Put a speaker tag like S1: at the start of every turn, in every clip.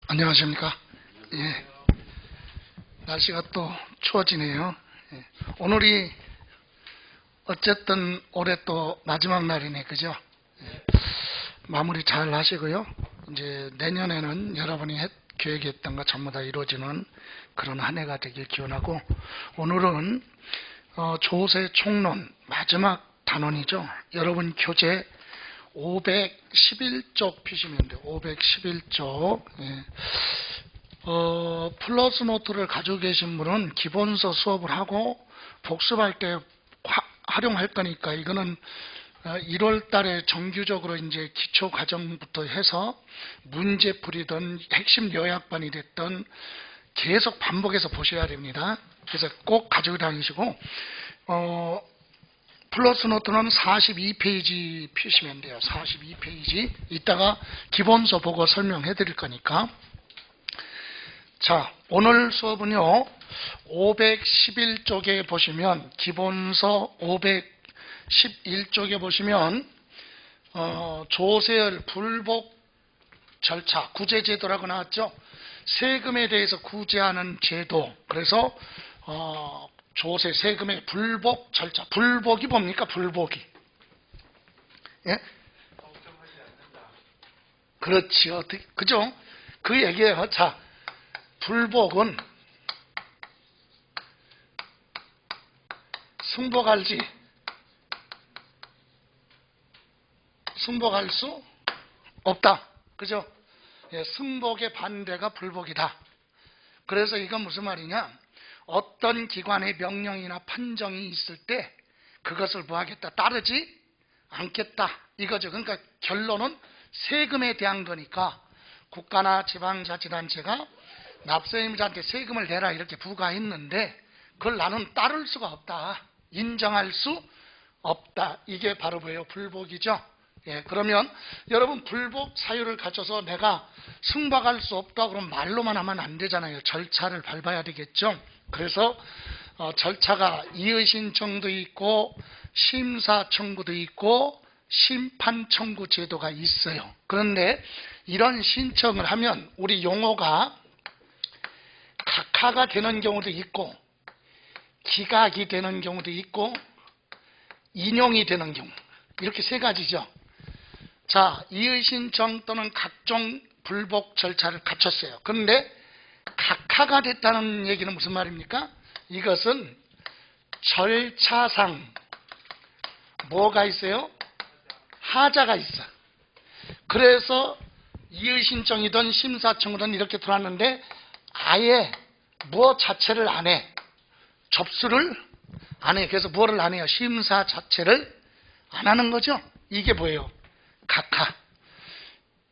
S1: 안녕하십니까. 예. 날씨가 또 추워지네요. 예. 오늘이 어쨌든 올해 또 마지막 날이네, 그죠? 예. 마무리 잘 하시고요. 이제 내년에는 여러분이 계획했던 거 전부 다 이루어지는 그런 한 해가 되길 기원하고, 오늘은 조세 총론 마지막 단원이죠. 여러분 교재 511쪽 피시면 돼요. 511쪽. 예. 플러스 노트를 가지고 계신 분은 기본서 수업을 하고 복습할 때 활용할 거니까, 이거는 1월 달에 정규적으로 이제 기초 과정부터 해서 문제풀이든 핵심 요약반이 됐든 계속 반복해서 보셔야 됩니다. 그래서 꼭 가지고 다니시고, 플러스 노트는 42페이지 피시면 돼요. 42페이지. 이따가 기본서 보고 설명해 드릴 거니까. 자, 오늘 수업은요, 511쪽에 보시면, 기본서 511쪽에 보시면, 조세열 불복 절차, 구제제도라고 나왔죠? 세금에 대해서 구제하는 제도. 그래서, 조세, 세금의 불복 절차. 불복이 뭡니까? 불복이. 예? 그렇지요. 그죠? 그 얘기예요. 자, 불복은 승복할지, 승복할 수 없다. 그죠? 예, 승복의 반대가 불복이다. 그래서 이건 무슨 말이냐? 어떤 기관의 명령이나 판정이 있을 때 그것을 뭐하겠다? 따르지 않겠다. 이거죠. 그러니까 결론은 세금에 대한 거니까 국가나 지방자치단체가 납세임자한테 세금을 내라 이렇게 부과했는데 그걸 나는 따를 수가 없다. 인정할 수 없다. 이게 바로 뭐예요? 불복이죠. 예, 그러면 여러분 불복 사유를 갖춰서 내가 승박할 수 없다 그러면 말로만 하면 안 되잖아요. 절차를 밟아야 되겠죠. 그래서 절차가 이의 신청도 있고 심사 청구도 있고 심판 청구 제도가 있어요. 그런데 이런 신청을 하면 우리 용어가 각하가 되는 경우도 있고 기각이 되는 경우도 있고 인용이 되는 경우, 이렇게 세 가지죠. 자, 이의 신청 또는 각종 불복 절차를 갖췄어요. 그런데 각하가 됐다는 얘기는 무슨 말입니까? 이것은 절차상 뭐가 있어요? 하자가 있어. 그래서 이의 신청이든 심사청구든 이렇게 들어왔는데 아예 뭐 자체를 안 해. 접수를 안 해. 그래서 뭐를 안 해요? 심사 자체를 안 하는 거죠. 이게 뭐예요? 각하.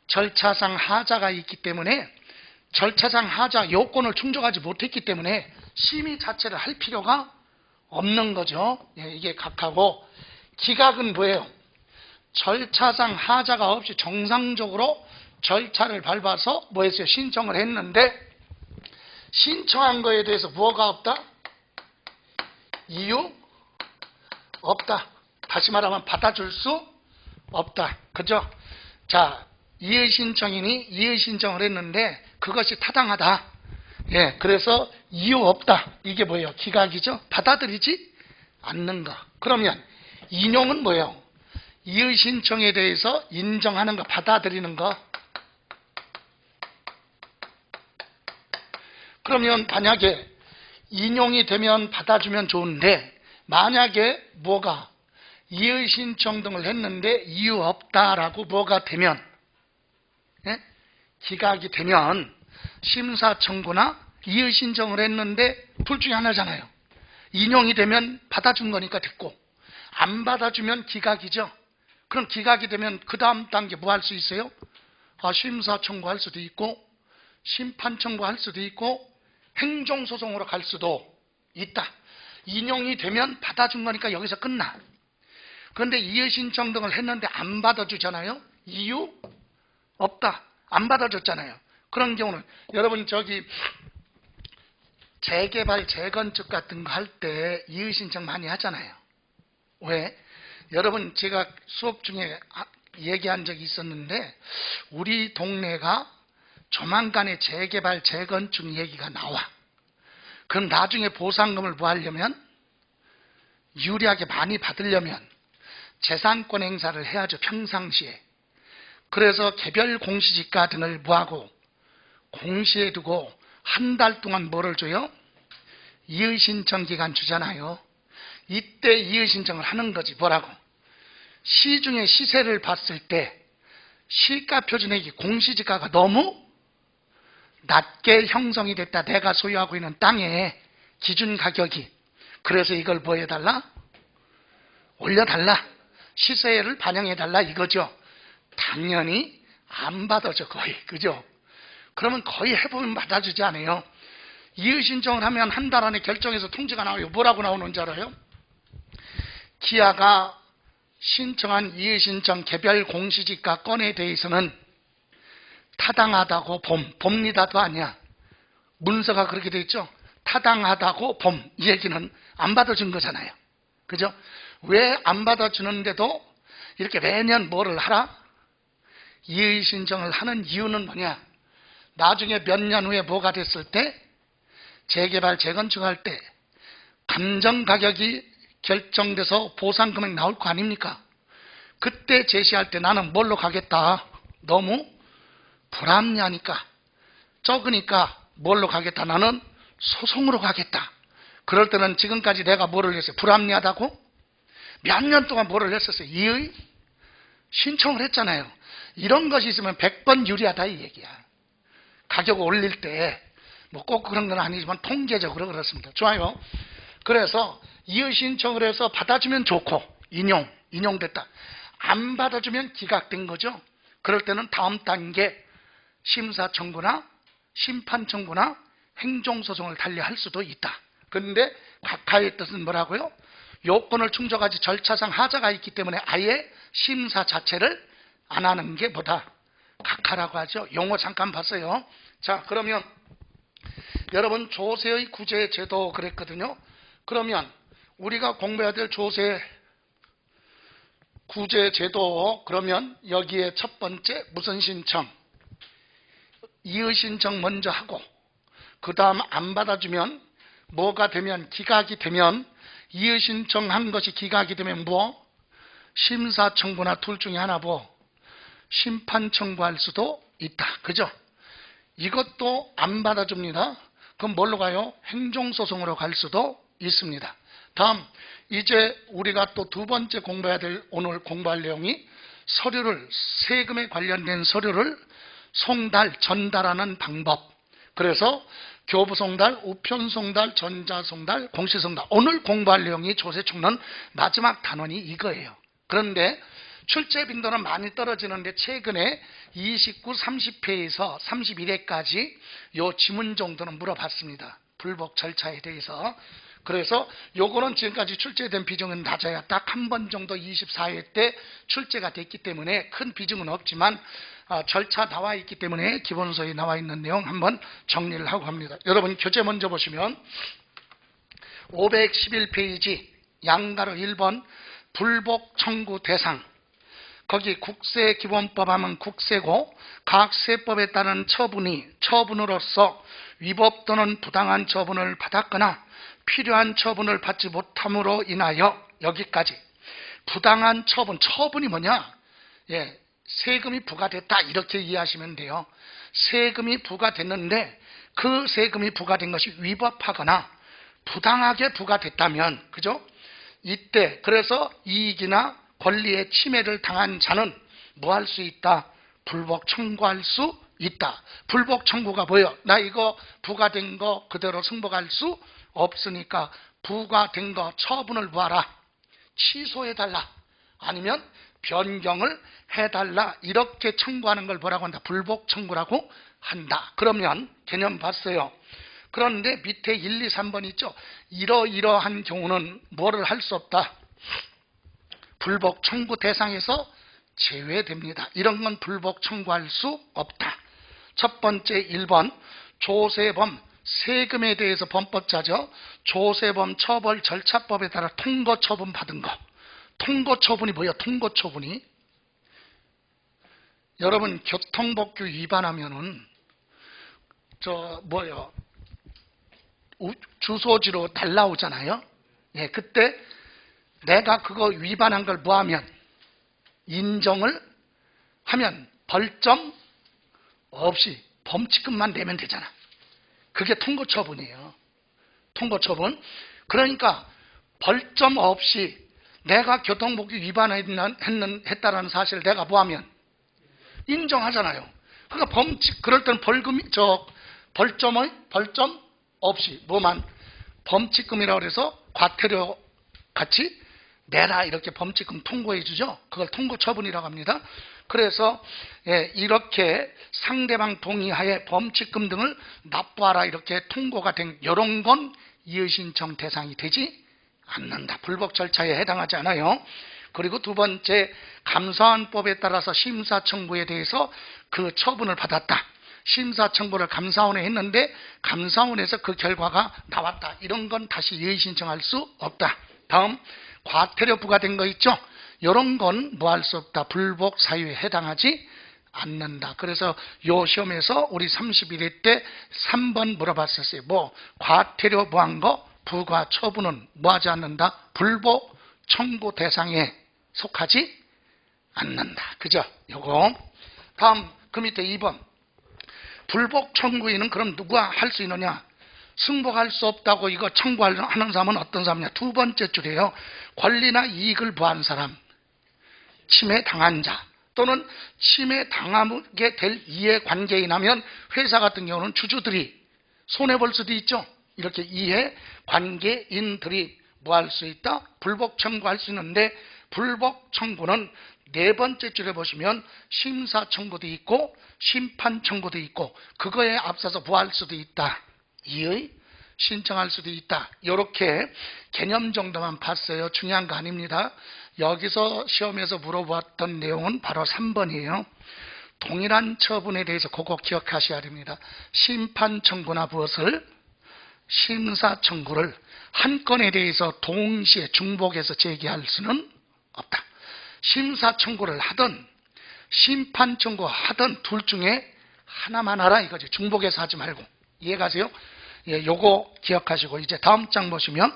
S1: 절차상 하자가 있기 때문에 절차상 하자 요건을 충족하지 못했기 때문에 심의 자체를 할 필요가 없는 거죠. 예, 이게 각하고, 기각은 뭐예요? 절차상 하자가 없이 정상적으로 절차를 밟아서 뭐 했어요? 신청을 했는데 신청한 거에 대해서 뭐가 없다? 이유 없다. 다시 말하면 받아줄 수 없다. 그죠? 자, 이의 신청이니 이의 신청을 했는데 그것이 타당하다. 예, 그래서 이유 없다. 이게 뭐예요? 기각이죠? 받아들이지 않는 거. 그러면 인용은 뭐예요? 이의 신청에 대해서 인정하는 거, 받아들이는 거. 그러면 만약에 인용이 되면 받아주면 좋은데 만약에 뭐가 이의 신청 등을 했는데 이유 없다라고 뭐가 되면, 예? 기각이 되면 심사 청구나 이의 신청을 했는데 둘 중에 하나잖아요. 인용이 되면 받아준 거니까 됐고 안 받아주면 기각이죠. 그럼 기각이 되면 그 다음 단계 뭐 할 수 있어요? 심사 청구할 수도 있고 심판 청구할 수도 있고 행정소송으로 갈 수도 있다. 인용이 되면 받아준 거니까 여기서 끝나. 그런데 이의 신청 등을 했는데 안 받아주잖아요. 이유 없다. 안 받아줬잖아요. 그런 경우는 여러분 저기 재개발 재건축 같은 거 할 때 이의 신청 많이 하잖아요. 왜? 여러분 제가 수업 중에 얘기한 적이 있었는데 우리 동네가 조만간에 재개발, 재건축 얘기가 나와. 그럼 나중에 보상금을 뭐 하려면, 유리하게 많이 받으려면 재산권 행사를 해야죠, 평상시에. 그래서 개별 공시지가 등을 뭐하고 공시해 두고 한 달 동안 뭐를 줘요? 이의신청 기간 주잖아요. 이때 이의신청을 하는 거지. 뭐라고? 시중에 시세를 봤을 때 시가 표준액이 공시지가가 너무 낮게 형성이 됐다. 내가 소유하고 있는 땅의 기준 가격이. 그래서 이걸 뭐 해달라? 올려달라. 시세를 반영해달라 이거죠. 당연히 안 받아줘, 거의. 그죠? 그러면 거의 해보면 받아주지 않아요. 이의신청을 하면 한 달 안에 결정해서 통지가 나와요. 뭐라고 나오는 줄 알아요? 기아가 신청한 이의신청 개별 공시지가 건에 대해서는 타당하다고 봅니다도 아니야. 문서가 그렇게 돼 있죠. 타당하다고 이 얘기는 안 받아준 거잖아요. 그죠? 왜 안 받아주는데도 이렇게 매년 뭐를 하라? 이의신청을 하는 이유는 뭐냐? 나중에 몇 년 후에 뭐가 됐을 때, 재개발, 재건축할 때 감정가격이 결정돼서 보상금액 나올 거 아닙니까? 그때 제시할 때 나는 뭘로 가겠다? 너무 불합리하니까, 적으니까 뭘로 가겠다? 나는 소송으로 가겠다. 그럴 때는 지금까지 내가 뭐를 했어요? 불합리하다고? 몇 년 동안 뭐를 했었어요? 이의 신청을 했잖아요. 이런 것이 있으면 100번 유리하다 이 얘기야. 가격을 올릴 때 뭐 꼭 그런 건 아니지만 통계적으로 그렇습니다. 좋아요. 그래서 이의 신청을 해서 받아주면 좋고 인용됐다. 안 받아주면 기각된 거죠. 그럴 때는 다음 단계 심사 청구나 심판 청구나 행정소송을 달리할 수도 있다. 그런데 각하의 뜻은 뭐라고요? 요건을 충족하지 절차상 하자가 있기 때문에 아예 심사 자체를 안 하는 게 뭐다? 각하라고 하죠. 용어 잠깐 봤어요. 자, 그러면 여러분 조세의 구제 제도 그랬거든요. 그러면 우리가 공부해야 될 조세 구제 제도, 그러면 여기에 첫 번째 무슨 신청? 이의 신청 먼저 하고, 그 다음 안 받아주면 뭐가 되면, 기각이 되면, 이의 신청한 것이 기각이 되면 뭐? 심사 청구나 둘 중에 하나 뭐? 심판 청구할 수도 있다. 그죠? 이것도 안 받아줍니다. 그럼 뭘로 가요? 행정소송으로 갈 수도 있습니다. 다음, 이제 우리가 또 두 번째 공부해야 될, 오늘 공부할 내용이 서류를, 세금에 관련된 서류를 전달하는 방법. 그래서 교부송달, 우편송달, 전자송달, 공시송달. 오늘 공부할 내용이 조세총론 마지막 단원이 이거예요. 그런데 출제 빈도는 많이 떨어지는데 최근에 29, 30회에서 31회까지 요 지문 정도는 물어봤습니다. 불복 절차에 대해서. 그래서 요거는 지금까지 출제된 비중은 낮아야 딱 한 번 정도 24회 때 출제가 됐기 때문에 큰 비중은 없지만 절차 나와 있기 때문에 기본서에 나와 있는 내용 한번 정리를 하고 합니다. 여러분 교재 먼저 보시면 511페이지 양가로 1번 불복 청구 대상, 거기 국세기본법 하면 국세고 각 세법에 따른 처분으로서 위법 또는 부당한 처분을 받았거나 필요한 처분을 받지 못함으로 인하여, 여기까지 부당한 처분이 뭐냐? 예, 세금이 부과됐다 이렇게 이해하시면 돼요. 세금이 부과됐는데 그 세금이 부과된 것이 위법하거나 부당하게 부과됐다면, 그죠? 이때 그래서 이익이나 권리의 침해를 당한 자는 뭐 할 수 있다? 불복 청구할 수 있다. 불복 청구가 뭐예요? 나 이거 부과된 거 그대로 승복할 수 없으니까 부과된 거 처분을 뭐하라? 취소해달라. 아니면 변경을 해달라. 이렇게 청구하는 걸 뭐라고 한다? 불복 청구라고 한다. 그러면 개념 봤어요. 그런데 밑에 1, 2, 3번 있죠? 이러이러한 경우는 뭐를 할 수 없다? 불복 청구 대상에서 제외됩니다. 이런 건 불복 청구할 수 없다. 첫 번째 1번 조세범, 세금에 대해서 범법자죠. 조세범 처벌 절차법에 따라 통고처분 받은 거. 통고처분이 뭐예요? 통고처분이 여러분 교통법규 위반하면은 주소지로 달라오잖아요. 예, 그때 내가 그거 위반한 걸 뭐하면 인정을 하면 벌점 없이 범칙금만 내면 되잖아. 그게 통고처분이에요. 통고처분. 그러니까 벌점 없이 내가 교통법규 위반했다라는 사실을 내가 뭐하면 인정하잖아요. 그러니까 범칙, 그럴 때는 벌점 없이 뭐만 범칙금이라고 해서 과태료 같이 내라 이렇게 범칙금 통고해 주죠. 그걸 통고처분이라고 합니다. 그래서 이렇게 상대방 동의하에 범칙금 등을 납부하라 이렇게 통고가 된 이런 건 이의신청 대상이 되지 않는다. 불복 절차에 해당하지 않아요. 그리고 두 번째, 감사원법에 따라서 심사청구에 대해서 그 처분을 받았다. 심사청구를 감사원에 했는데 감사원에서 그 결과가 나왔다. 이런 건 다시 이의신청할 수 없다. 다음, 과태료 부과된 거 있죠? 이런 건 뭐 할 수 없다. 불복 사유에 해당하지 않는다. 그래서 요 시험에서 우리 31회 때 3번 물어봤었어요. 과태료 뭐한 거? 부과 처분은 뭐하지 않는다? 불복 청구 대상에 속하지 않는다. 그죠? 요거. 다음, 그 밑에 2번. 불복 청구인은 그럼 누가 할 수 있느냐? 승복할 수 없다고 이거 청구하는 사람은 어떤 사람이냐? 두 번째 줄이에요. 권리나 이익을 부한 사람, 침해당한 자, 또는 침해당하게 될 이해관계인하면 회사 같은 경우는 주주들이 손해볼 수도 있죠. 이렇게 이해관계인들이 뭐 할 수 있다? 불복 청구할 수 있는데, 불복 청구는 네 번째 줄에 보시면 심사 청구도 있고 심판 청구도 있고, 그거에 앞서서 뭐 할 수도 있다? 이의 신청할 수도 있다. 이렇게 개념 정도만 봤어요. 중요한 거 아닙니다. 여기서 시험에서 물어봤던 내용은 바로 3번이에요. 동일한 처분에 대해서 그거 기억하셔야 됩니다. 심판 청구나 무엇을 심사 청구를 한 건에 대해서 동시에 중복해서 제기할 수는 없다. 심사 청구를 하든 심판 청구 하든 둘 중에 하나만 하라 이거지. 중복해서 하지 말고. 이해가세요? 예, 요거 기억하시고 이제 다음 장 보시면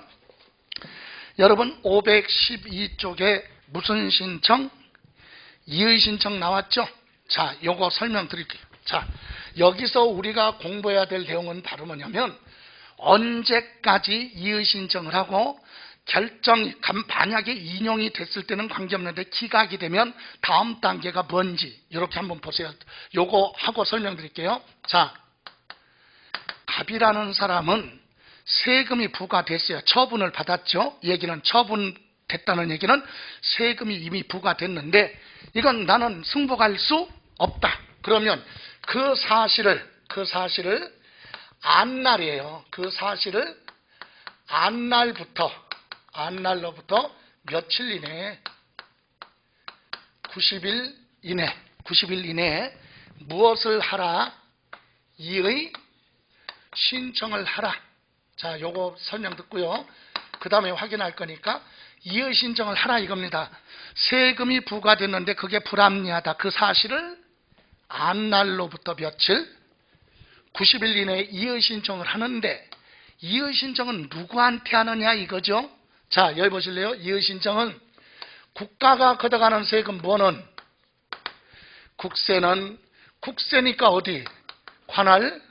S1: 여러분 512쪽에 무슨 신청? 이의 신청 나왔죠? 자, 요거 설명드릴게요. 자, 여기서 우리가 공부해야 될 내용은 바로 뭐냐면 언제까지 이의 신청을 하고 만약에 인용이 됐을 때는 관계없는데 기각이 되면 다음 단계가 뭔지 이렇게 한번 보세요. 요거 하고 설명드릴게요. 자, 갑이라는 사람은 세금이 부과됐어요. 처분을 받았죠. 얘기는 처분됐다는 얘기는 세금이 이미 부과됐는데 이건 나는 승복할 수 없다. 그러면 그 사실을 안날이에요. 그 사실을 안날로부터 며칠 이내에 90일 이내에 무엇을 하라? 이의 신청을 하라. 자, 요거 설명 듣고요. 그 다음에 확인할 거니까 이의 신청을 하라 이겁니다. 세금이 부과됐는데 그게 불합리하다. 그 사실을 안날로부터 며칠 90일 이내에 이의 신청을 하는데 이의 신청은 누구한테 하느냐 이거죠. 자, 여기 보실래요? 이의 신청은 국가가 걷어가는 세금 뭐는 국세니까 어디 관할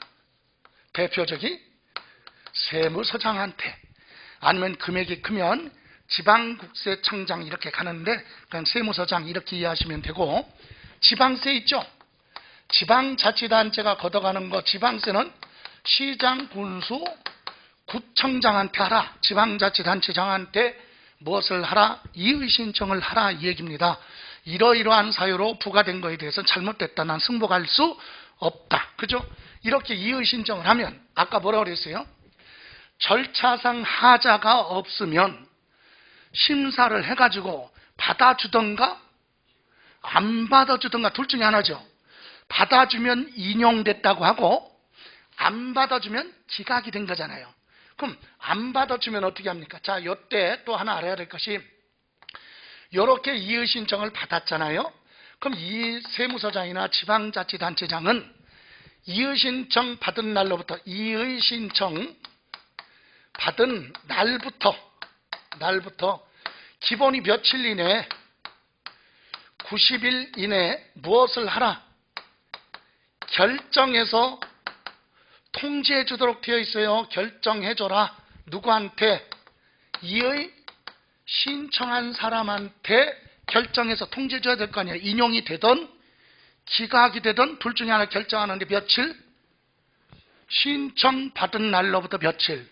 S1: 대표적인 세무서장한테, 아니면 금액이 크면 지방국세청장 이렇게 가는데 그냥 세무서장 이렇게 이해하시면 되고, 지방세 있죠? 지방자치단체가 걷어가는 거 지방세는 시장, 군수, 구청장한테 하라. 지방자치단체장한테 무엇을 하라? 이의 신청을 하라 이 얘기입니다. 이러이러한 사유로 부과된 거에 대해서 잘못됐다. 난 승복할 수 없다. 그죠? 이렇게 이의 신청을 하면 아까 뭐라고 그랬어요? 절차상 하자가 없으면 심사를 해가지고 받아주던가 안 받아주던가 둘 중에 하나죠. 받아주면 인용됐다고 하고 안 받아주면 기각이 된 거잖아요. 그럼 안 받아주면 어떻게 합니까? 자, 요때 또 하나 알아야 될 것이 이렇게 이의 신청을 받았잖아요. 그럼 이 세무서장이나 지방자치단체장은 이의 신청 받은 날로부터, 이의 신청 받은 날부터 기본이 며칠 이내, 90일 이내 무엇을 하라 결정해서 통지해 주도록 되어 있어요. 결정해줘라. 누구한테? 이의 신청한 사람한테 결정해서 통지해 줘야 될 거 아니에요. 인용이 되든 기각이 되든 둘 중에 하나 결정하는데 며칠? 신청받은 날로부터 며칠?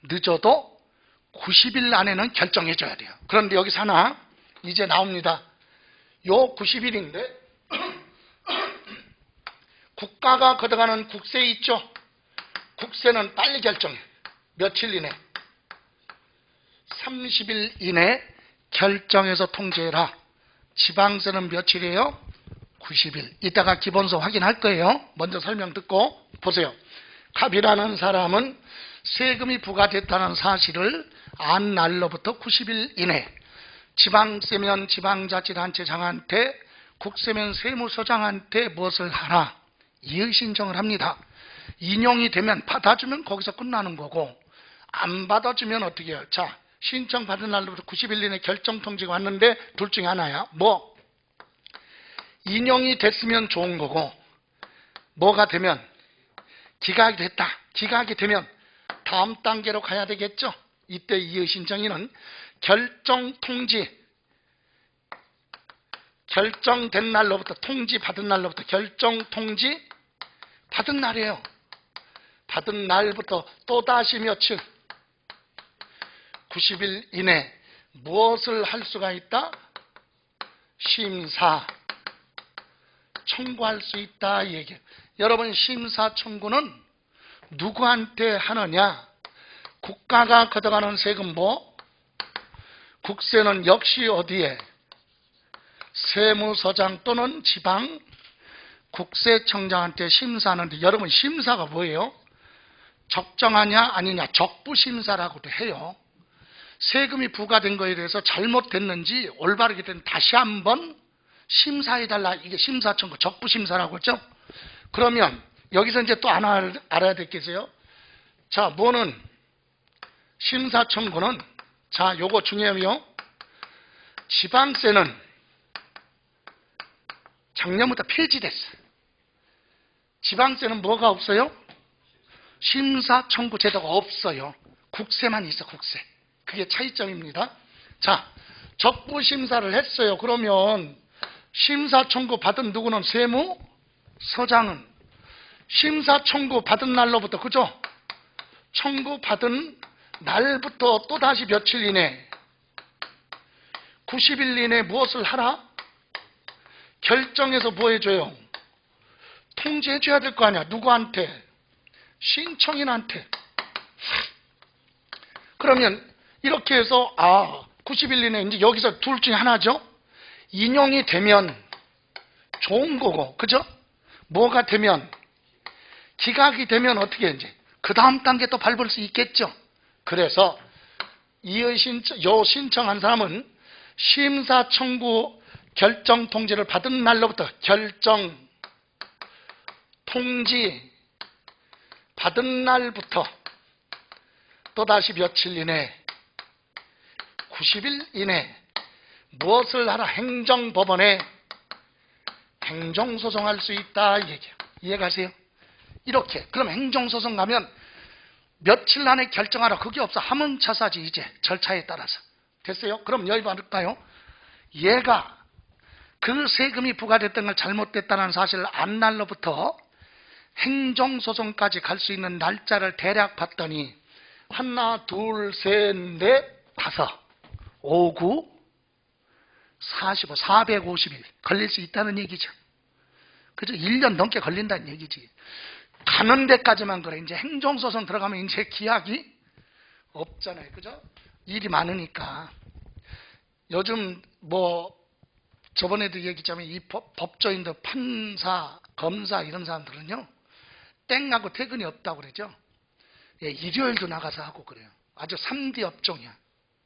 S1: 늦어도 90일 안에는 결정해 줘야 돼요. 그런데 여기서 하나 이제 나옵니다. 요 90일인데 국가가 걷어가는 국세 있죠? 국세는 빨리 결정해. 며칠 이내? 30일 이내 결정해서 통지해라. 지방세는 며칠이에요? 90일. 이따가 기본서 확인할 거예요. 먼저 설명 듣고 보세요. 갑이라는 사람은 세금이 부과됐다는 사실을 안 날로부터 90일 이내, 지방세면 지방자치단체장한테, 국세면 세무서장한테 무엇을 하라? 이의 신청을 합니다. 인용이 되면 받아주면 거기서 끝나는 거고, 안 받아주면 어떻게 해요? 자, 신청받은 날로부터 90일 이내 결정통지가 왔는데 둘 중에 하나야. 뭐? 인용이 됐으면 좋은 거고, 뭐가 되면? 기각이 됐다. 기각이 되면 다음 단계로 가야 되겠죠? 이때 이의 신청인은 결정통지, 결정된 날로부터, 통지 받은 날로부터, 결정통지 받은 날이에요. 받은 날부터 또다시 며칠? 90일 이내 무엇을 할 수가 있다? 심사 청구할 수 있다 이 얘기예요. 여러분, 심사 청구는 누구한테 하느냐? 국가가 걷어가는 세금 뭐? 국세는 역시 어디에? 세무서장 또는 지방 국세청장한테 심사하는데, 여러분 심사가 뭐예요? 적정하냐 아니냐 적부심사라고도 해요. 세금이 부과된 거에 대해서 잘못됐는지 올바르게 된 다시 한번 심사해달라. 이게 심사청구 적부심사라고 했죠. 그러면 여기서 이제 또 하나 알아야 될 게 있어요. 자, 뭐는 심사청구는, 자, 요거 중요해요. 지방세는 작년부터 폐지됐어요. 지방세는 뭐가 없어요? 심사청구 제도가 없어요. 국세만 있어, 국세. 그게 차이점입니다. 자, 적부심사를 했어요. 그러면 심사청구 받은 누구는? 세무서장은 심사청구 받은 날로부터, 그죠? 청구받은 날부터 또다시 며칠 이내? 90일 이내 무엇을 하라? 결정해서 뭐 해줘요? 통지해줘야 될 거 아니야. 누구한테? 신청인한테. 그러면 이렇게 해서 90일 이내 이제 여기서 둘 중에 하나죠. 인용이 되면 좋은 거고, 그죠? 뭐가 되면? 기각이 되면 어떻게 이제 그 다음 단계 또 밟을 수 있겠죠. 그래서 이의 신청한 사람은 심사 청구 결정 통지를 받은 날로부터, 결정 통지 받은 날부터 또다시 며칠 이내? 90일 이내 무엇을 하라? 행정법원에 행정소송할 수 있다 이 얘기예요. 이해가세요? 이렇게. 그럼 행정소송 가면 며칠 안에 결정하라 그게 없어. 하문처사지 이제 절차에 따라서. 됐어요? 그럼 여기 받을까요? 얘가 그 세금이 부과됐던 걸 잘못됐다는 사실을 안 날로부터 행정소송까지 갈 수 있는 날짜를 대략 봤더니 하나, 둘, 셋, 넷, 다섯, 5, 9, 45, 450일 걸릴 수 있다는 얘기죠. 그죠? 1년 넘게 걸린다는 얘기지. 가는 데까지만 그래. 이제 행정소송 들어가면 이제 기약이 없잖아요. 그죠? 일이 많으니까. 요즘 뭐 저번에도 얘기했지만 이 법조인들, 판사, 검사 이런 사람들은요, 땡하고 퇴근이 없다고 그러죠. 예, 일요일도 나가서 하고 그래요. 아주 3D 업종이야.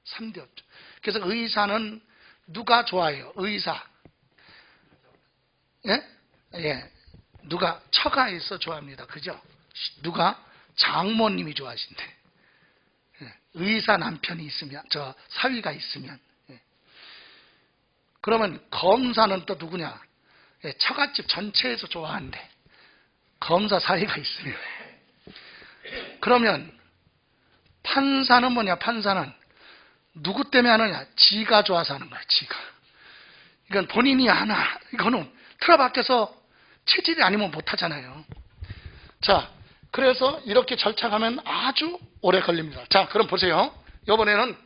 S1: 3D 업종. 그래서 의사는 누가 좋아해요? 의사. 예? 예. 누가 처가에서 좋아합니다. 그죠? 누가 장모님이 좋아하신대. 예. 의사 남편이 있으면, 사위가 있으면. 예. 그러면 검사는 또 누구냐? 예, 처갓집 전체에서 좋아한대. 검사 사위가 있으면. 그러면 판사는 뭐냐? 판사는 누구 때문에 하느냐? 지가 좋아서 하는 거야. 지가. 이건 본인이 하나. 이거는 틀어박혀서 체질이 아니면 못하잖아요. 자, 그래서 이렇게 절차가면 아주 오래 걸립니다. 자, 그럼 보세요. 이번에는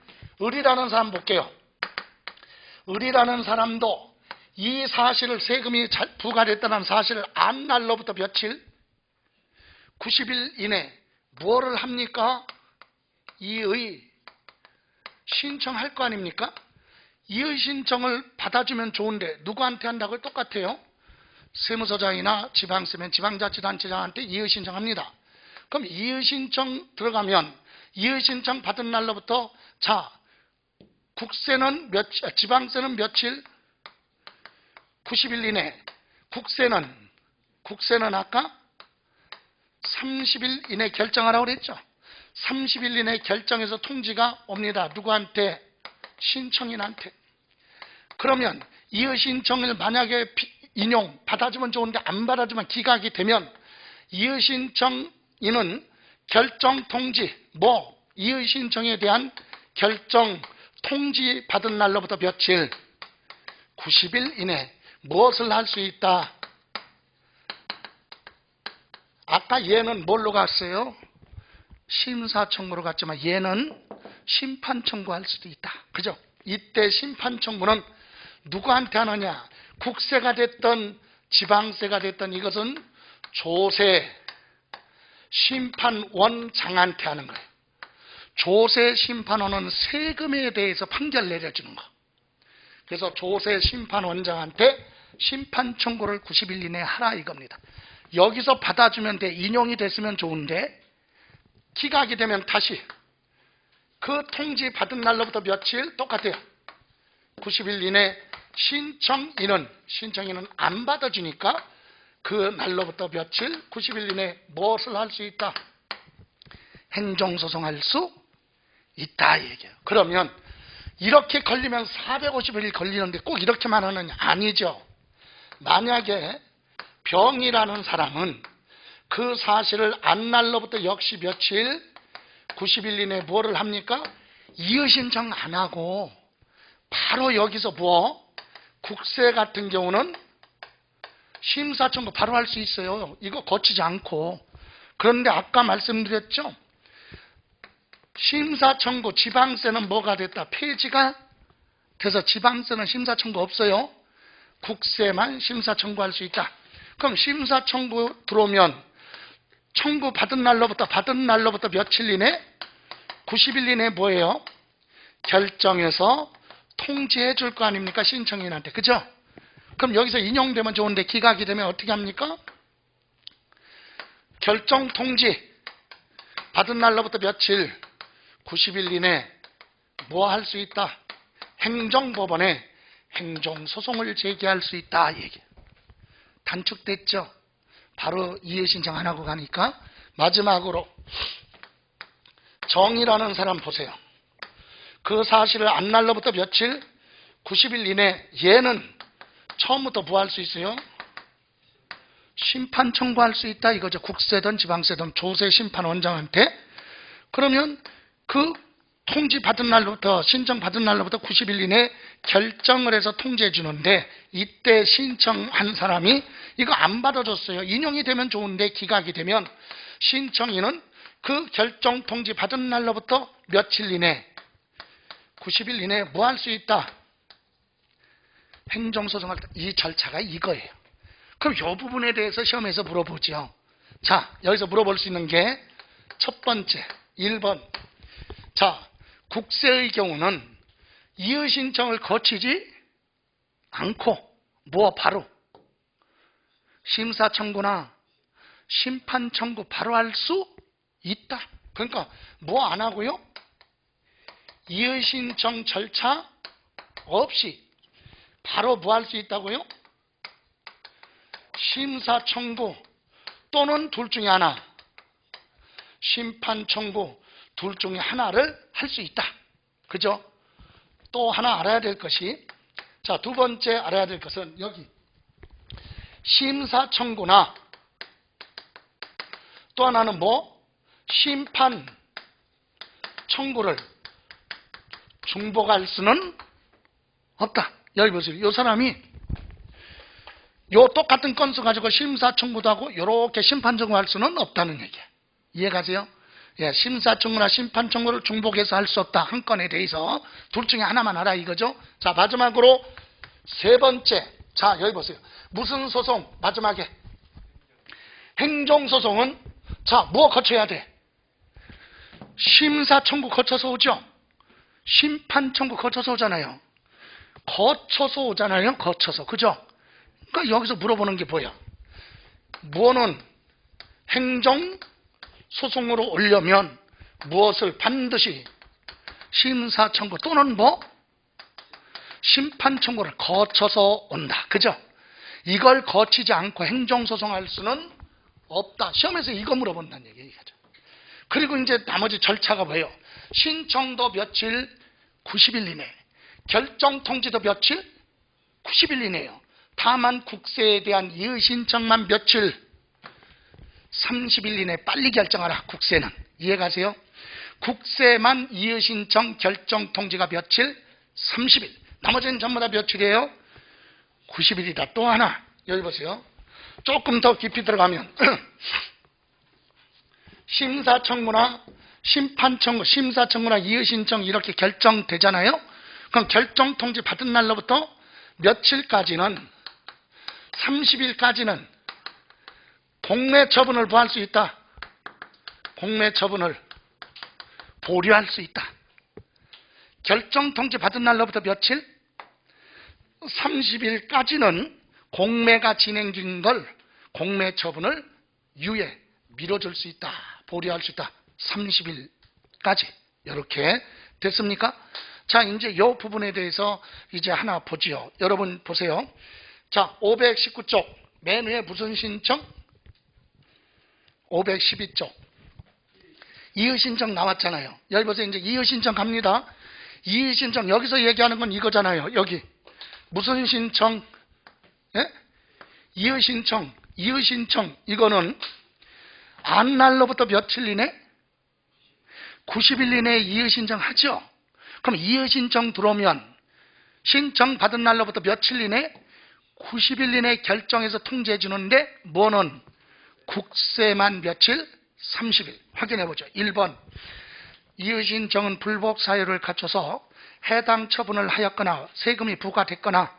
S1: 을이라는 사람 볼게요. 을이라는 사람도 이 사실을, 세금이 부과됐다는 사실을 안 날로부터 며칠? 90일 이내 뭐를 합니까? 이의 신청할 거 아닙니까? 이의 신청을 받아주면 좋은데 누구한테 한다고요? 똑같아요. 세무서장이나 지방세면 지방자치단체장한테 이의 신청합니다. 그럼 이의 신청 들어가면 이의 신청 받은 날로부터, 자, 국세는 지방세는 며칠? 90일 이내. 국세는 아까 30일 이내 결정하라고 그랬죠. 30일 이내 결정해서 통지가 옵니다. 누구한테? 신청인한테. 그러면 이의 신청을 만약에 인용 받아주면 좋은데 안 받아주면 기각이 되면 이의 신청인은 결정 통지, 이의 신청에 대한 결정 통지 받은 날로부터 며칠? 90일 이내 무엇을 할 수 있다? 아까 얘는 뭘로 갔어요? 심사청구로 갔지만 얘는 심판청구할 수도 있다. 그죠? 이때 심판청구는 누구한테 하느냐? 국세가 됐던 지방세가 됐던 이것은 조세 심판원장한테 하는 거예요. 조세 심판원은 세금에 대해서 판결 내려주는 거. 그래서 조세 심판원장한테 심판 청구를 90일 이내에 하라 이겁니다. 여기서 받아주면 돼. 인용이 됐으면 좋은데 기각이 되면 다시 그 통지 받은 날로부터 며칠? 똑같아요. 90일 이내 신청인은 안 받아주니까 그 날로부터 며칠? 90일 이내 무엇을 할 수 있다? 행정소송할 수 있다 얘기예요. 그러면 이렇게 걸리면 450일 걸리는데 꼭 이렇게만 하느냐? 아니죠. 만약에 병이라는 사람은 그 사실을 안 날로부터 역시 며칠? 90일 이내에 뭐를 합니까? 이의 신청 안 하고 바로 여기서 국세 같은 경우는 심사청구 바로 할 수 있어요. 이거 거치지 않고. 그런데 아까 말씀드렸죠? 심사청구, 지방세는 뭐가 됐다? 폐지가 돼서 지방세는 심사청구 없어요. 국세만 심사청구할 수 있다. 그럼 심사청구 들어오면 청구 받은 날로부터 며칠 이내? 90일 이내 뭐예요? 결정해서 통지해 줄 거 아닙니까? 신청인한테. 그죠? 그럼 여기서 인용되면 좋은데 기각이 되면 어떻게 합니까? 결정 통지 받은 날로부터 며칠? 90일 이내 뭐 할 수 있다? 행정법원에 행정소송을 제기할 수 있다 얘기. 단축됐죠? 바로 이의 신청 안 하고 가니까. 마지막으로 정이라는 사람 보세요. 그 사실을 안 날로부터 며칠? 90일 이내. 얘는 처음부터 뭐 할 수 있어요? 심판 청구할 수 있다 이거죠. 국세든 지방세든 조세 심판원장한테. 그러면 그 통지 받은 날부터, 신청 받은 날로부터 90일 이내 결정을 해서 통지해 주는데 이때 신청한 사람이 이거 안 받아줬어요. 인용이 되면 좋은데 기각이 되면 신청인은 그 결정 통지 받은 날로부터 며칠 이내? 90일 이내에 뭐 할 수 있다? 행정소송할 때 이 절차가 이거예요. 그럼 이 부분에 대해서 시험에서 물어보죠. 자, 여기서 물어볼 수 있는 게 첫 번째, 1번. 자, 국세의 경우는 이의 신청을 거치지 않고 바로 심사청구나 심판청구 바로 할 수 있다. 그러니까 뭐 안 하고요? 이의 신청 절차 없이 바로 뭐 할 수 있다고요? 심사 청구 또는 둘 중에 하나, 심판 청구 둘 중에 하나를 할 수 있다. 그죠? 또 하나 알아야 될 것이, 자, 두 번째 알아야 될 것은 여기 심사 청구나 또 하나는 뭐? 심판 청구를 중복할 수는 없다. 여기 보세요. 이 사람이 요 똑같은 건수 가지고 심사 청구도 하고 요렇게 심판 청구할 수는 없다는 얘기야. 이해가세요? 예, 심사 청구나 심판 청구를 중복해서 할 수 없다. 한 건에 대해서 둘 중에 하나만 하라 이거죠. 자, 마지막으로 세 번째. 자, 여기 보세요. 무슨 소송? 마지막에 행정소송은 자, 뭐 거쳐야 돼? 심사 청구 거쳐서 오죠. 심판 청구 거쳐서 오잖아요. 거쳐서 오잖아요. 거쳐서. 그죠? 그러니까 여기서 물어보는 게 뭐야? 뭐는 행정소송으로 오려면 무엇을 반드시 심사 청구 또는 뭐? 심판 청구를 거쳐서 온다. 그죠? 이걸 거치지 않고 행정소송할 수는 없다. 시험에서 이거 물어본다는 얘기죠. 그리고 이제 나머지 절차가 뭐예요? 신청도 며칠? 90일 이내. 결정 통지도 며칠? 90일 이내요. 다만 국세에 대한 이의 신청만 며칠? 30일 이내 빨리 결정하라. 국세는. 이해가세요? 국세만 이의 신청 결정 통지가 며칠? 30일. 나머지는 전부 다 며칠이에요? 90일이다. 또 하나. 여기 보세요. 조금 더 깊이 들어가면 심사청구나 심판청구, 심사청구나 이의신청 이렇게 결정되잖아요. 그럼 결정통지 받은 날로부터 며칠까지는 30일까지는 공매처분을 뭐 할 수 있다? 공매처분을 보류할 수 있다. 결정통지 받은 날로부터 며칠? 30일까지는 공매가 진행 중인 걸 공매처분을 유예, 미뤄줄 수 있다. 보류할 수 있다. 30일까지. 이렇게 됐습니까? 자, 이제 이 부분에 대해서 이제 하나 보지요. 여러분 보세요. 자, 519쪽. 맨 위에 무슨 신청? 512쪽. 이의신청 나왔잖아요. 여기 보세요. 이제 이의신청 갑니다. 이의신청, 여기서 얘기하는 건 이거잖아요. 여기. 무슨 신청? 예? 이의신청. 이의신청. 이거는 안 날로부터 며칠 이내? 90일 이내에 이의신청 하죠? 그럼 이의신청 들어오면 신청 받은 날로부터 며칠 이내? 90일 이내에 결정해서 통지해 주는데 뭐는? 국세만 며칠? 30일. 확인해 보죠. 1번. 이의신청은 불복 사유를 갖춰서 해당 처분을 하였거나 세금이 부과됐거나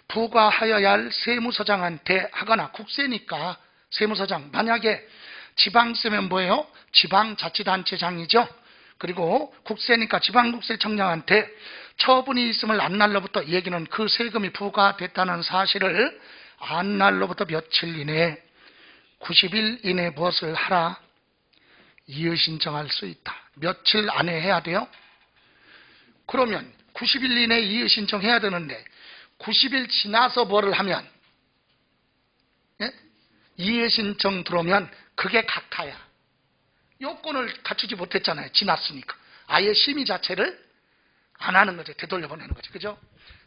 S1: 부과하여야 할 세무서장한테 하거나 국세니까 세무서장. 만약에 지방세면 뭐예요? 지방자치단체장이죠. 그리고 국세니까 지방국세청장한테 처분이 있음을 안 날로부터, 이 얘기는 그 세금이 부과됐다는 사실을 안 날로부터 며칠 이내에 90일 이내에 무엇을 하라? 이의신청할 수 있다. 며칠 안에 해야 돼요? 그러면 90일 이내에 이의신청해야 되는데 90일 지나서 뭐를 하면? 예? 이의신청 들어오면 그게 각하야. 요건을 갖추지 못했잖아요. 지났으니까. 아예 심의 자체를 안 하는 거죠. 되돌려보내는 거죠. 그죠?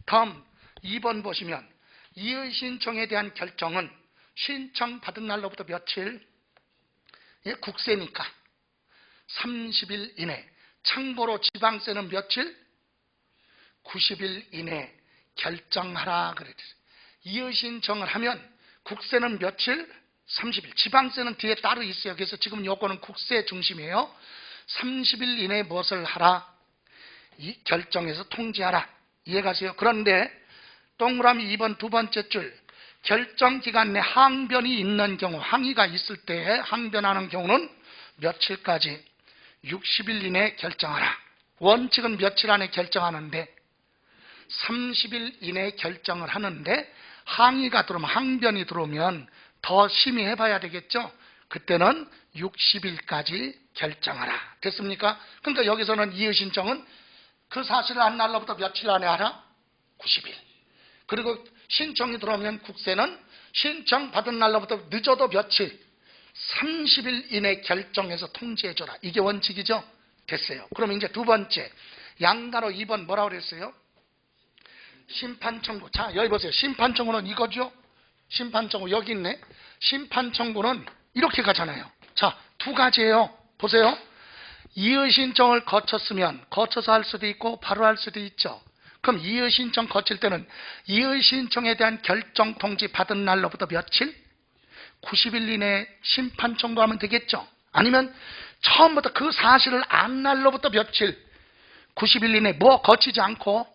S1: 다음 2번 보시면 이의신청에 대한 결정은 신청받은 날로부터 며칠? 예? 국세니까 30일 이내. 참고로 지방세는 며칠? 90일 이내 결정하라 그랬어요. 이의신청을 하면 국세는 며칠? 30일. 지방세는 뒤에 따로 있어요. 그래서 지금 요거는 국세 중심이에요. 30일 이내에 무엇을 하라? 이 결정해서 통지하라. 이해가세요? 그런데 동그라미 2번 두 번째 줄, 결정기간 내 항변이 있는 경우, 항의가 있을 때 항변하는 경우는 며칠까지? 60일 이내에 결정하라. 원칙은 며칠 안에 결정하는데 30일 이내에 결정을 하는데 항의가 들어오면, 항변이 들어오면 더 심의해봐야 되겠죠. 그때는 60일까지 결정하라. 됐습니까? 그러니까 여기서는 이의신청은 그 사실을 안 날로부터 며칠 안에 하라? 90일. 그리고 신청이 들어오면 국세는 신청받은 날로부터 늦어도 며칠 30일 이내 결정해서 통지해줘라. 이게 원칙이죠. 됐어요. 그럼 이제 두 번째 양가로 2번 뭐라고 그랬어요? 심판청구. 자, 여기 보세요. 심판청구는 이거죠. 심판청구 여기 있네. 심판청구는 이렇게 가잖아요. 자, 두 가지예요. 보세요. 이의신청을 거쳤으면 거쳐서 할 수도 있고 바로 할 수도 있죠. 그럼 이의신청 거칠 때는 이의신청에 대한 결정 통지 받은 날로부터 며칠? 90일 이내에 심판 청구하면 되겠죠. 아니면 처음부터 그 사실을 안 날로부터 며칠? 90일 이내에 뭐 거치지 않고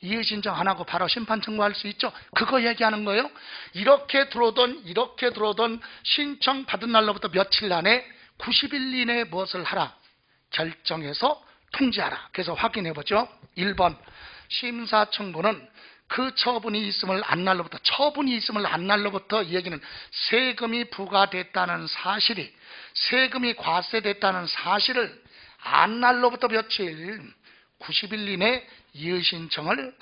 S1: 이의신청 안 하고 바로 심판 청구할 수 있죠. 그거 얘기하는 거예요. 이렇게 들어오던 신청 받은 날로부터 며칠 안에 90일 이내에 무엇을 하라? 결정해서 통지하라. 그래서 확인해 보죠. 1번 심사 청구는 그 처분이 있음을 안 날로부터, 처분이 있음을 안 날로부터 이 얘기는 세금이 부과됐다는 사실이, 세금이 과세됐다는 사실을 안 날로부터 며칠 90일 이내 이의신청을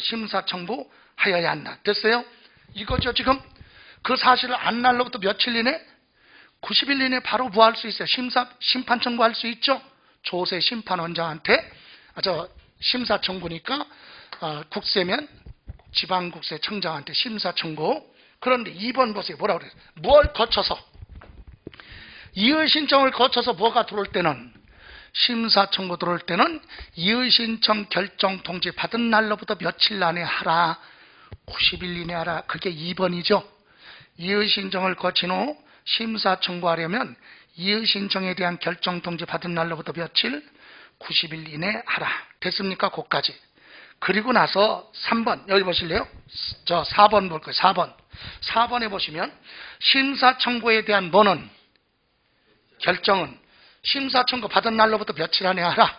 S1: 심사 청구하여야 한다. 됐어요? 이거죠. 지금 그 사실을 안 날로부터 며칠 이내 90일 이내 바로 뭐 할 수 있어요? 심판 청구할 수 있죠. 조세 심판원장한테 심사 청구니까 국세면 지방국세 청장한테 심사 청구. 그런데 2번 보세요. 뭐라고 그래요? 뭘 거쳐서? 이의신청을 거쳐서 뭐가 들어올 때는, 심사 청구 들어올 때는 이의신청 결정 통지 받은 날로부터 며칠 안에 하라. 90일 이내 하라. 그게 2번이죠. 이의신청을 거친 후 심사 청구하려면 이의신청에 대한 결정 통지 받은 날로부터 며칠? 90일 이내 하라. 됐습니까? 그까지. 그리고 나서 3번 여기 보실래요? 저 4번 볼 거예요. 4번에 보시면 심사 청구에 대한 뭐는? 결정은 심사 청구 받은 날로부터 며칠 안에 하라.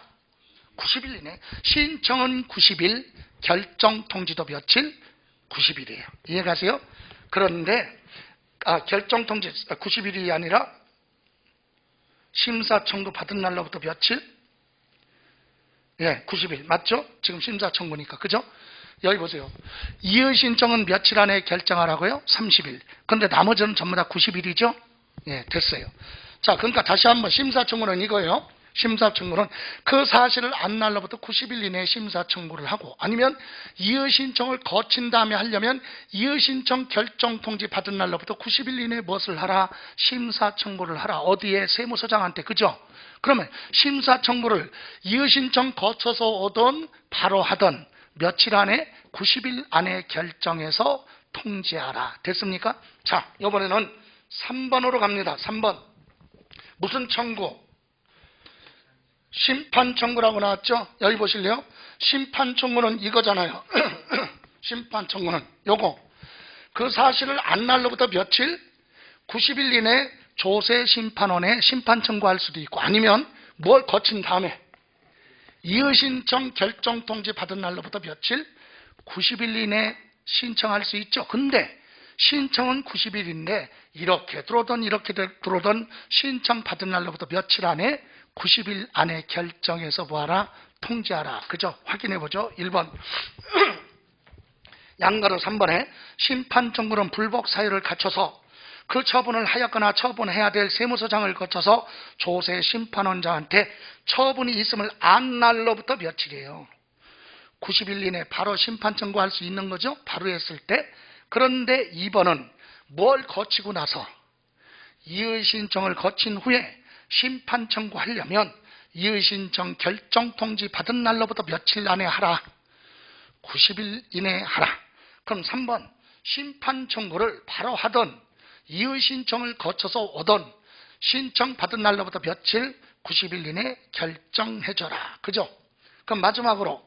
S1: 90일 이내. 신청은 90일, 결정 통지도 며칠? 90일이에요. 이해가세요? 그런데 결정 통지 90일이 아니라 심사 청구 받은 날로부터 며칠? 예, 90일. 맞죠? 지금 심사 청구니까. 그죠? 여기 보세요. 이의신청은 며칠 안에 결정하라고요? 30일. 근데 나머지는 전부 다 90일이죠? 예, 됐어요. 자, 그러니까 다시 한번 심사 청구는 이거예요. 심사 청구는 그 사실을 안 날로부터 90일 이내에 심사 청구를 하고, 아니면 이의신청을 거친 다음에 하려면 이의신청 결정 통지 받은 날로부터 90일 이내에 무엇을 하라? 심사 청구를 하라. 어디에? 세무서장한테. 그죠? 그러면 심사 청구를 이의신청 거쳐서 오든 바로 하든 며칠 안에? 90일 안에 결정해서 통지하라. 됐습니까? 자, 이번에는 3번으로 갑니다. 3번. 무슨 청구? 심판 청구라고 나왔죠? 여기 보실래요? 심판 청구는 이거잖아요. 심판 청구는 요거. 그 사실을 안 날로부터 며칠? 90일 이내 조세 심판원에 심판 청구할 수도 있고, 아니면 뭘 거친 다음에 이의신청 결정 통지 받은 날로부터 며칠? 90일 이내 신청할 수 있죠. 근데 신청은 90일인데 이렇게 들어오던 이렇게 들어오던 신청 받은 날로부터 며칠 안에? 90일 안에 결정해서 뭐하라? 통지하라. 그죠? 확인해보죠. 1번 양가로 3번에 심판 청구는 불복 사유를 갖춰서 그 처분을 하였거나 처분해야 될 세무서장을 거쳐서 조세 심판원장한테 처분이 있음을 안 날로부터 며칠이에요? 90일 이내 바로 심판 청구할 수 있는 거죠? 바로 했을 때. 그런데 2번은 뭘 거치고 나서 이의신청을 거친 후에 심판 청구하려면 이의신청 결정 통지 받은 날로부터 며칠 안에 하라. 90일 이내에 하라. 그럼 3번 심판 청구를 바로 하든 이의신청을 거쳐서 오든 신청 받은 날로부터 며칠? 90일 이내에 결정해줘라. 그죠? 그럼 마지막으로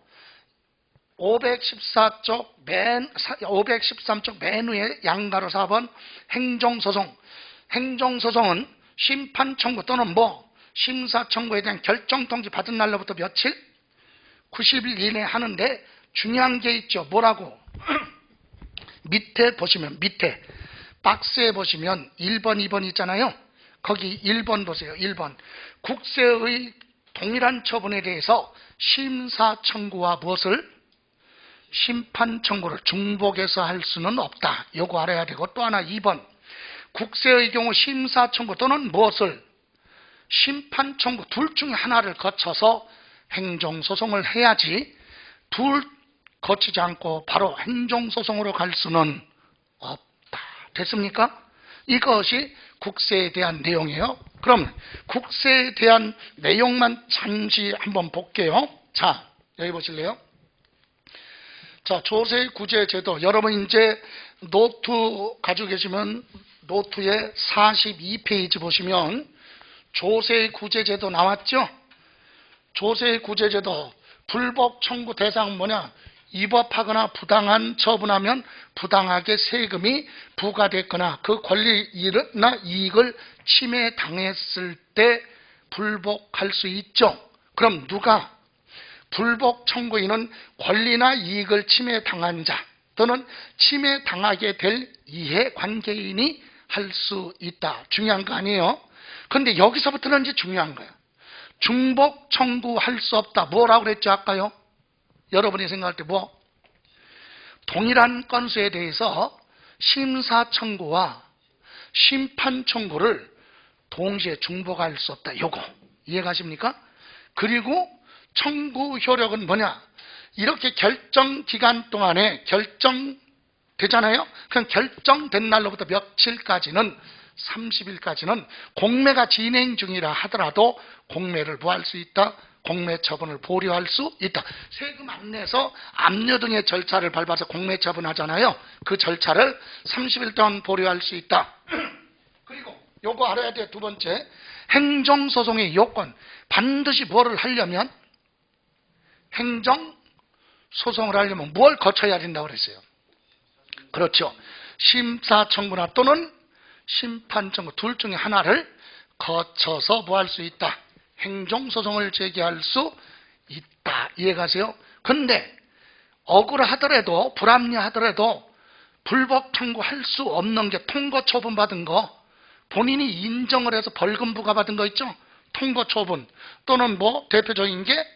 S1: 513쪽 맨 위에 양가로 4번 행정소송. 행정소송은 심판 청구 또는 심사 청구에 대한 결정 통지 받은 날로부터 며칠? 90일 이내에 하는데 중요한 게 있죠. 뭐라고? 밑에 보시면, 밑에 박스에 보시면 1번, 2번 있잖아요. 거기 1번 보세요. 1번. 국세의 동일한 처분에 대해서 심사 청구와 무엇을? 심판 청구를 중복해서 할 수는 없다. 요거 알아야 되고, 또 하나 2번. 국세의 경우 심사 청구 또는 무엇을 심판 청구 둘 중에 하나를 거쳐서 행정소송을 해야지 둘 거치지 않고 바로 행정소송으로 갈 수는 없다. 됐습니까? 이것이 국세에 대한 내용이에요. 그럼 국세에 대한 내용만 잠시 한번 볼게요. 자, 여기 보실래요? 자, 조세 구제 제도. 여러분 이제 노트 가지고 계시면 노트의 42페이지 보시면 조세 구제 제도 나왔죠? 조세 구제 제도 불복 청구 대상은 뭐냐? 위법하거나 부당한 처분하면 부당하게 세금이 부과됐거나 그 권리나 이익을 침해당했을 때 불복할 수 있죠. 그럼 누가? 불복 청구인은 권리나 이익을 침해당한 자 또는 침해당하게 될 이해관계인이 할 수 있다. 중요한 거 아니에요? 그런데 여기서부터는 이제 중요한 거예요. 중복 청구할 수 없다. 뭐라고 그랬죠 아까요? 여러분이 생각할 때 뭐? 동일한 건수에 대해서 심사 청구와 심판 청구를 동시에 중복할 수 없다. 요거 이해가십니까? 그리고 청구 효력은 뭐냐? 이렇게 결정 기간 동안에 결정되잖아요. 그럼 결정된 날로부터 며칠까지는 30일까지는 공매가 진행 중이라 하더라도 공매를 뭐할 수 있다? 공매 처분을 보류할 수 있다. 세금 안 내서 압류 등의 절차를 밟아서 공매 처분하잖아요. 그 절차를 30일 동안 보류할 수 있다. 그리고 요거 알아야 돼. 두 번째, 행정소송의 요건. 반드시 뭐를 하려면 행정소송을 하려면 뭘 거쳐야 된다고 그랬어요? 그렇죠. 심사청구나 또는 심판청구 둘 중에 하나를 거쳐서 뭐 할 수 있다? 행정소송을 제기할 수 있다. 이해가세요? 근데 억울하더라도 불합리하더라도 불법 청구할 수 없는 게 통고 처분 받은 거, 본인이 인정을 해서 벌금 부과받은 거 있죠? 통고 처분 또는 뭐 대표적인 게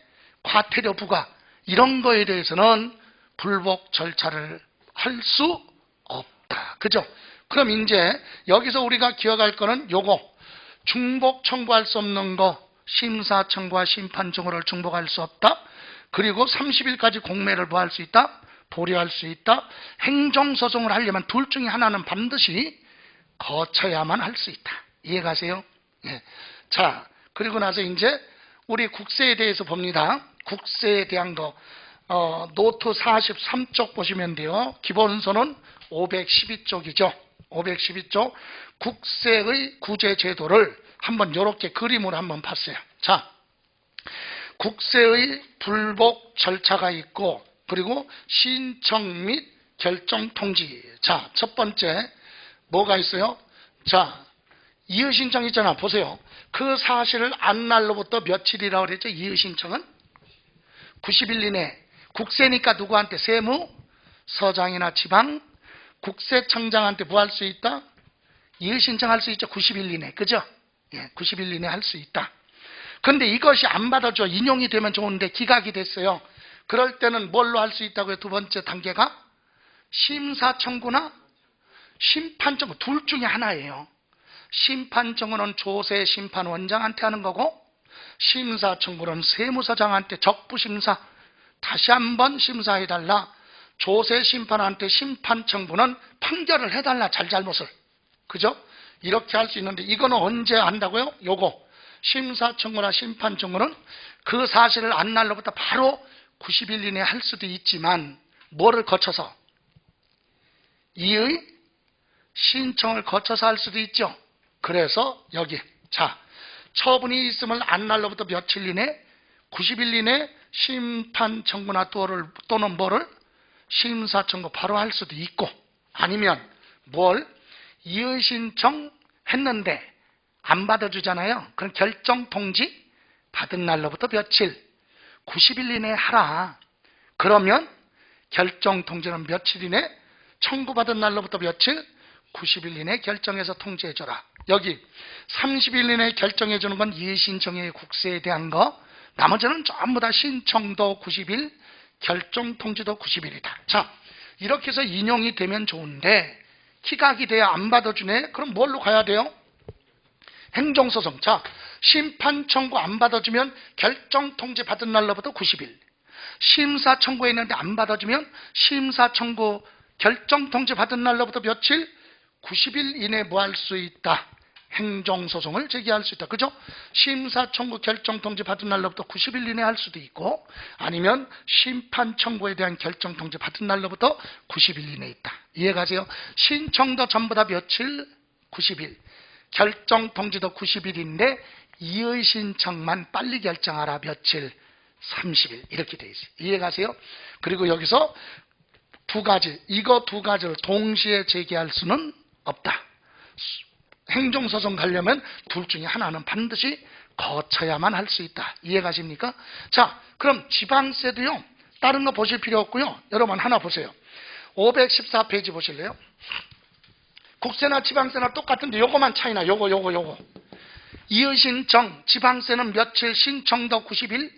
S1: 과태료 부과, 이런 거에 대해서는 불복 절차를 할 수 없다. 그죠? 그럼 이제 여기서 우리가 기억할 거는 요거, 중복 청구할 수 없는 거, 심사 청구와 심판 청구를 중복할 수 없다. 그리고 30일까지 공매를 뭐 할 수 있다? 보류할 수 있다. 행정소송을 하려면 둘 중에 하나는 반드시 거쳐야만 할 수 있다. 이해가세요? 예. 자, 그리고 나서 이제 우리 국세에 대해서 봅니다. 국세에 대한 거 노트 43쪽 보시면 돼요. 기본서는 512쪽이죠. 512쪽 국세의 구제 제도를 한번 이렇게 그림으로 한번 봤어요. 자, 국세의 불복 절차가 있고 그리고 신청 및 결정 통지. 자, 첫 번째 뭐가 있어요? 자, 이의신청 있잖아. 보세요. 그 사실을 안 날로부터 며칠이라고 그랬죠? 이의신청은 90일 이내. 국세니까 누구한테? 세무서장이나 지방 국세청장한테 뭐 할 수 있다? 이의신청할 수 있죠. 90일 이내. 그죠? 예, 90일 이내 할 수 있다. 그런데 이것이 안 받아줘. 인용이 되면 좋은데 기각이 됐어요. 그럴 때는 뭘로 할 수 있다고요? 두 번째 단계가 심사청구나 심판청구 둘 중에 하나예요. 심판청구는 조세 심판원장한테 하는 거고 심사청구는 세무서장한테 적부심사 다시 한번 심사해달라. 조세 심판한테 심판청구는 판결을 해달라. 잘잘못을. 그죠? 이렇게 할 수 있는데 이거는 언제 한다고요? 요거 심사청구나 심판청구는 그 사실을 안 날로부터 바로 90일 이내에 할 수도 있지만 뭐를 거쳐서? 이의 신청을 거쳐서 할 수도 있죠. 그래서 여기 자, 처분이 있음을 안 날로부터 며칠 이내 90일 이내 심판청구나 또는 뭐를 심사청구 바로 할 수도 있고 아니면 뭘 이의신청 했는데 안 받아주잖아요. 그럼 결정통지 받은 날로부터 며칠 90일 이내에 하라. 그러면 결정통지는 며칠 이내 청구받은 날로부터 며칠 90일 이내에 결정해서 통지해줘라. 여기 30일 이내에 결정해주는 건 이의신청의 국세에 대한 거, 나머지는 전부 다 신청도 90일, 결정 통지도 90일이다. 자, 이렇게 해서 인용이 되면 좋은데 기각이 돼야 안 받아주네? 그럼 뭘로 가야 돼요? 행정소송. 자, 심판 청구 안 받아주면 결정 통지 받은 날로부터 90일. 심사 청구했는데 안 받아주면 심사 청구 결정 통지 받은 날로부터 며칠? 90일 이내 뭐 할 수 있다? 행정소송을 제기할 수 있다. 그죠? 심사 청구 결정 통지 받은 날로부터 90일 이내 할 수도 있고, 아니면 심판 청구에 대한 결정 통지 받은 날로부터 90일 이내에 있다. 이해가세요? 신청도 전부 다 며칠? 90일. 결정 통지도 90일인데 이의 신청만 빨리 결정하라. 며칠? 30일. 이렇게 돼 있어요. 이해가세요? 그리고 여기서 두 가지, 이거 두 가지를 동시에 제기할 수는 없다. 행정소송 가려면 둘 중에 하나는 반드시 거쳐야만 할 수 있다. 이해가십니까? 자, 그럼 지방세도요. 다른 거 보실 필요 없고요. 여러분 하나 보세요. 514페이지 보실래요? 국세나 지방세나 똑같은데 요거만 차이나. 요거. 이의신청, 지방세는 며칠, 신청도 90일,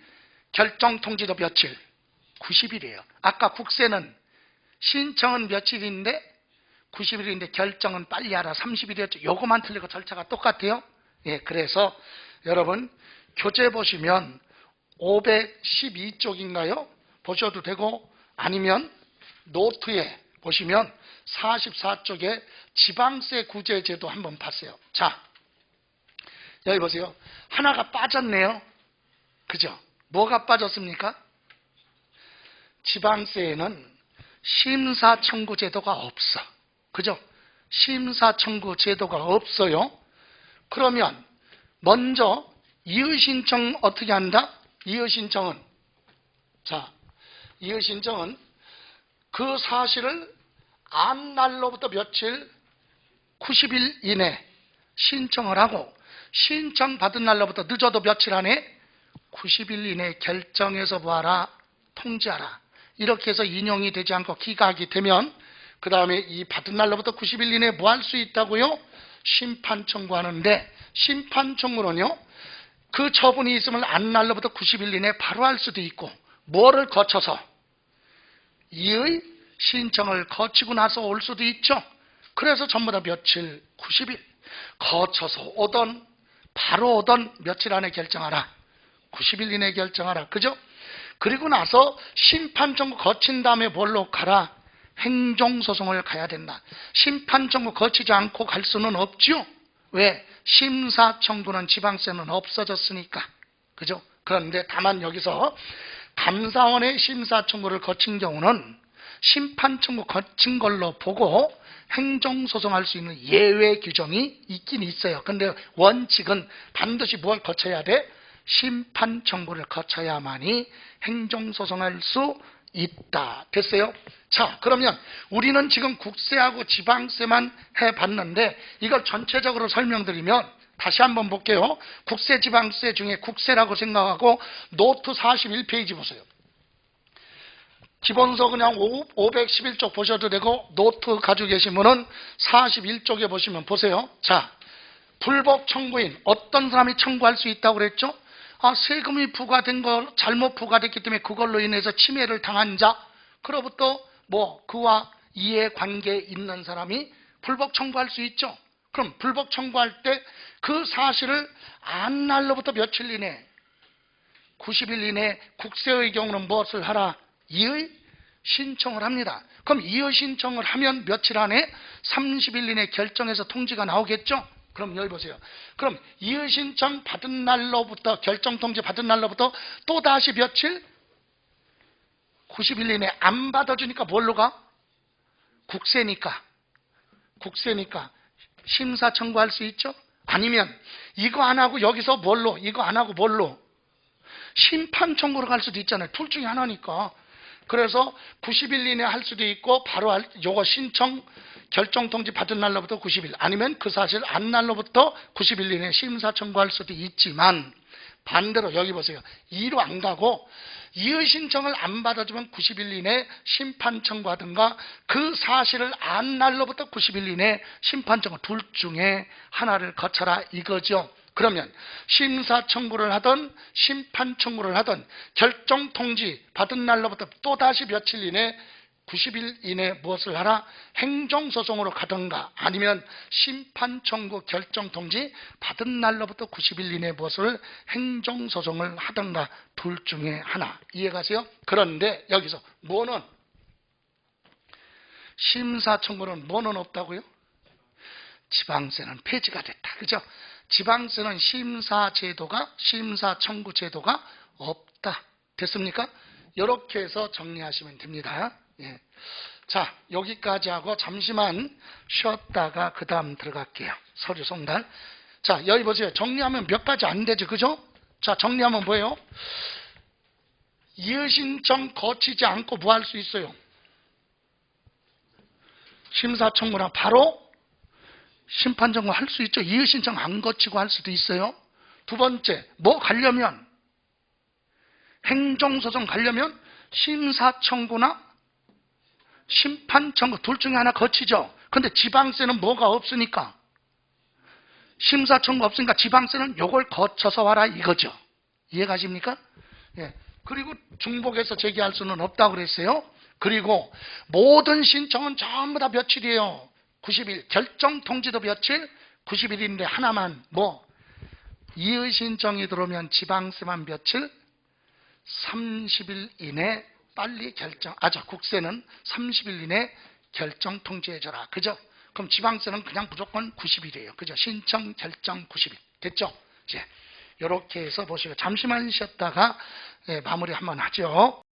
S1: 결정 통지도 며칠? 90일이에요. 아까 국세는 신청은 며칠인데 90일인데 결정은 빨리 하라 30일이었죠. 요거만 틀리고 절차가 똑같아요. 예, 그래서 여러분 교재 보시면 512쪽인가요? 보셔도 되고, 아니면 노트에 보시면 44쪽에 지방세 구제 제도 한번 봤어요. 자, 여기 보세요. 하나가 빠졌네요. 그죠? 뭐가 빠졌습니까? 지방세에는 심사 청구 제도가 없어. 그죠? 심사 청구 제도가 없어요. 그러면 먼저 이의신청 어떻게 한다? 이의신청은, 자, 이의신청은 그 사실을 안 날로부터 며칠? 90일 이내 신청을 하고, 신청받은 날로부터 늦어도 며칠 안에? 90일 이내 결정해서 뭐하라? 통지하라. 이렇게 해서 인용이 되지 않고 기각이 되면 그 다음에 이 받은 날로부터 90일 이내에 뭐 할 수 있다고요? 심판 청구하는데, 심판 청구는요, 그 처분이 있으면 안 날로부터 90일 이내에 바로 할 수도 있고, 뭐를 거쳐서? 이의 신청을 거치고 나서 올 수도 있죠. 그래서 전부 다 며칠? 90일. 거쳐서 오던 바로 오던 며칠 안에 결정하라. 90일 이내에 결정하라. 그죠? 그리고 나서 심판 청구 거친 다음에 뭘로 가라? 행정소송을 가야 된다. 심판 청구 거치지 않고 갈 수는 없죠. 왜? 심사 청구는 지방세는 없어졌으니까. 그죠? 그런데 다만 여기서 감사원의 심사 청구를 거친 경우는 심판 청구 거친 걸로 보고 행정소송할 수 있는 예외 규정이 있긴 있어요. 근데 원칙은 반드시 뭘 거쳐야 돼? 심판 청구를 거쳐야만이 행정소송할 수 있다. 됐어요? 자, 그러면 우리는 지금 국세하고 지방세만 해봤는데 이걸 전체적으로 설명드리면 다시 한번 볼게요. 국세, 지방세 중에 국세라고 생각하고 노트 41페이지 보세요. 기본서 그냥 511쪽 보셔도 되고, 노트 가지고 계시면은 41쪽에 보시면 보세요. 자, 불법 청구인, 어떤 사람이 청구할 수 있다고 그랬죠? 세금이 부과된 거 잘못 부과됐기 때문에 그걸로 인해서 침해를 당한 자, 그로부터 그와 이해관계 있는 사람이 불법 청구할 수 있죠. 그럼 불법 청구할 때 그 사실을 안 날로부터 며칠 이내, 90일 이내 국세의 경우는 무엇을 하라? 이의 신청을 합니다. 그럼 이의 신청을 하면 며칠 안에? 30일 이내 결정해서 통지가 나오겠죠? 그럼 여기 보세요. 그럼 이의 신청 받은 날로부터, 결정 통지 받은 날로부터 또 다시 며칠? 90일 이내 안 받아주니까 뭘로 가? 국세니까 심사 청구할 수 있죠? 아니면 이거 안 하고 여기서 뭘로? 이거 안 하고 뭘로? 심판 청구로 갈 수도 있잖아요. 둘 중에 하나니까. 그래서 90일 이내 할 수도 있고, 바로 요거 신청 결정 통지 받은 날로부터 90일, 아니면 그 사실 안 날로부터 90일 이내 심사 청구할 수도 있지만, 반대로 여기 보세요. 이로 안 가고 이의 신청을 안 받아주면 90일 이내 심판 청구하든가, 그 사실을 안 날로부터 90일 이내 심판 청구, 둘 중에 하나를 거쳐라 이거죠. 그러면 심사 청구를 하든 심판 청구를 하든 결정 통지 받은 날로부터 또다시 며칠 이내 90일 이내 무엇을 하라? 행정소송으로 가든가 아니면 심판 청구 결정 통지 받은 날로부터 90일 이내 무엇을 행정소송을 하든가 둘 중에 하나. 이해가세요? 그런데 여기서 뭐는 심사 청구는 뭐는 없다고요? 지방세는 폐지가 됐다. 그죠? 지방세는 심사 청구 제도가 없다. 됐습니까? 이렇게 해서 정리하시면 됩니다. 예. 자, 여기까지 하고 잠시만 쉬었다가 그 다음 들어갈게요. 서류 송달. 자, 여기 보세요. 정리하면 몇 가지 안 되죠. 그죠? 자, 정리하면 뭐예요? 이의신청 거치지 않고 뭐 할 수 있어요? 심사 청구랑 바로 심판 청구 할 수 있죠. 이의신청 안 거치고 할 수도 있어요. 두 번째, 뭐 가려면 행정소송 가려면 심사 청구나 심판 청구 둘 중에 하나 거치죠. 근데 지방세는 뭐가 없으니까 심사 청구 없으니까 지방세는 요걸 거쳐서 와라 이거죠. 이해가십니까? 예. 그리고 중복해서 제기할 수는 없다고 그랬어요. 그리고 모든 신청은 전부 다 며칠이에요. 90일. 결정 통지도 며칠? 90일인데 하나만 뭐 이의 신청이 들어오면 지방세만 며칠? 30일 이내 빨리 결정. 국세는 30일 이내 결정 통지해줘라. 그죠? 그럼 지방세는 그냥 무조건 90일이에요. 그죠? 신청 결정 90일. 됐죠? 이제 이렇게 해서 보시고 잠시만 쉬었다가 마무리 한번 하죠.